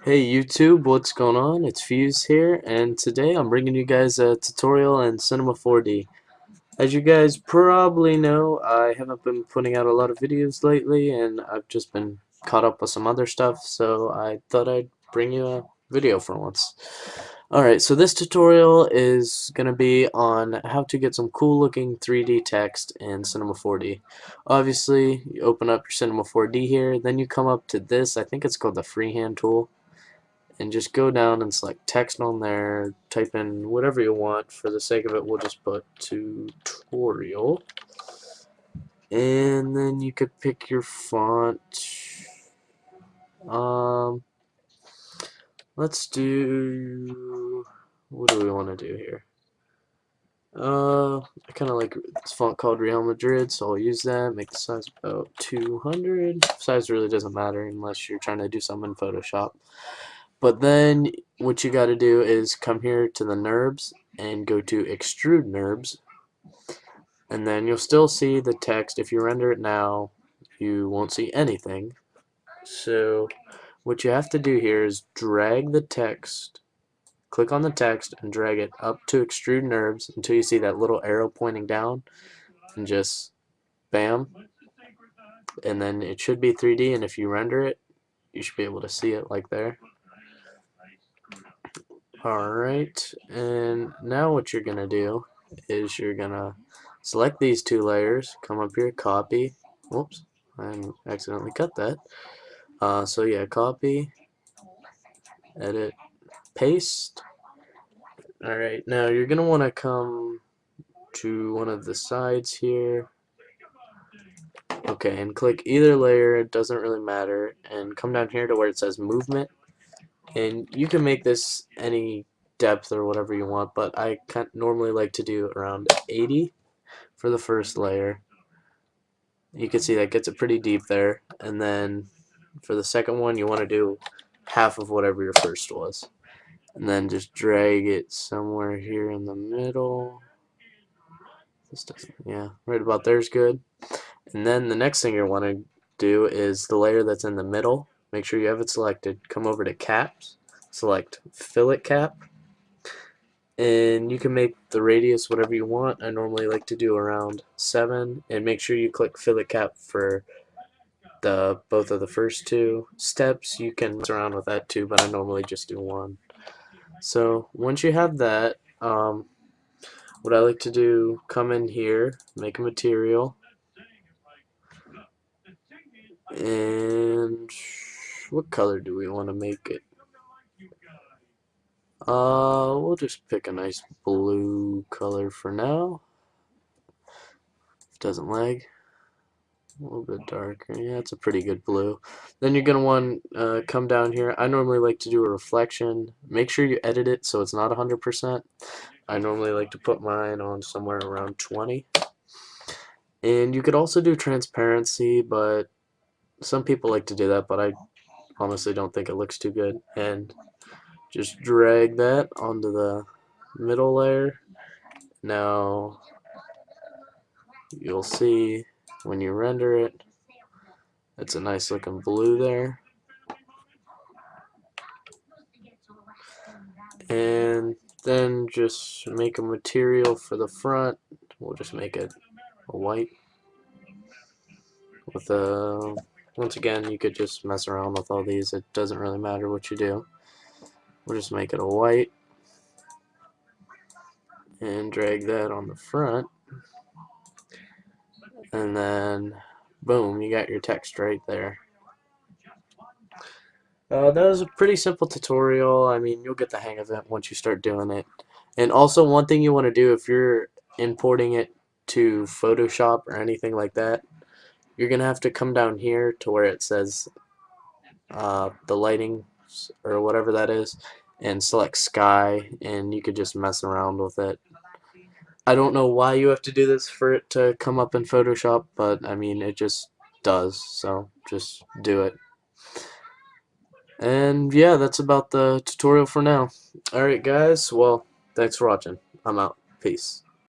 Hey YouTube, what's going on? It's FuZe here, and today I'm bringing you guys a tutorial in Cinema 4D. As you guys probably know, I haven't been putting out a lot of videos lately, and I've just been caught up with some other stuff, so I thought I'd bring you a video for once. Alright, so this tutorial is going to be on how to get some cool looking 3D text in Cinema 4D. Obviously, you open up your Cinema 4D here, then you come up to this, I think it's called the freehand tool, and just go down and select text on there, type in whatever you want. For the sake of it, we'll just put tutorial, and then you could pick your font. um let's do, what do we want to do here? I kind of like this font called Real Madrid, so I'll use that. Make the size about 200. Size really doesn't matter unless you're trying to do something in Photoshop. But then what you got to do is come here to the nurbs and go to extrude nurbs, and then you'll still see the text. If you render it now, you won't see anything. So what you have to do here is drag the text, click on the text and drag it up to extrude nurbs until you see that little arrow pointing down, and just bam, and then it should be 3D, and if you render it you should be able to see it like there. Alright, and now what you're gonna do is you're gonna select these two layers, come up here, copy. Whoops, I accidentally cut that. So yeah, copy, edit, paste. Alright, now you're gonna want to come to one of the sides here. Okay, and click either layer, it doesn't really matter, and come down here to where it says movement, and you can make this any depth or whatever you want, but I normally like to do around 80 for the first layer. You can see that gets it pretty deep there, and then for the second one you want to do half of whatever your first was, and then just drag it somewhere here in the middle. This doesn't, yeah, right about there's good. And then the next thing you want to do is the layer that's in the middle. Make sure you have it selected. Come over to caps, select fillet cap, and you can make the radius whatever you want. I normally like to do around 7, and make sure you click fillet cap for both of the first two steps. You can mess around with that too, but I normally just do one. So once you have that, what I like to do, come in here, make a material, and what color do we want to make it? We'll just pick a nice blue color for now. If it doesn't lag. A little bit darker. Yeah, it's a pretty good blue. Then you're going to want come down here. I normally like to do a reflection. Make sure you edit it so it's not 100%. I normally like to put mine on somewhere around 20. And you could also do transparency, but some people like to do that, but I honestly don't think it looks too good. And just drag that onto the middle layer. Now you'll see when you render it, it's a nice looking blue there. And then just make a material for the front. We'll just make it a white with a, once again, you could just mess around with all these. It doesn't really matter what you do. We'll just make it a white and drag that on the front, and then boom, you got your text right there. That was a pretty simple tutorial. I mean, you'll get the hang of it once you start doing it. And also, one thing you want to do if you're importing it to Photoshop or anything like that, you're gonna have to come down here to where it says the lighting or whatever that is, and select sky, and you could just mess around with it. I don't know why you have to do this for it to come up in Photoshop, but I mean it just does, so just do it. And yeah, that's about the tutorial for now. Alright guys, well, thanks for watching. I'm out. Peace.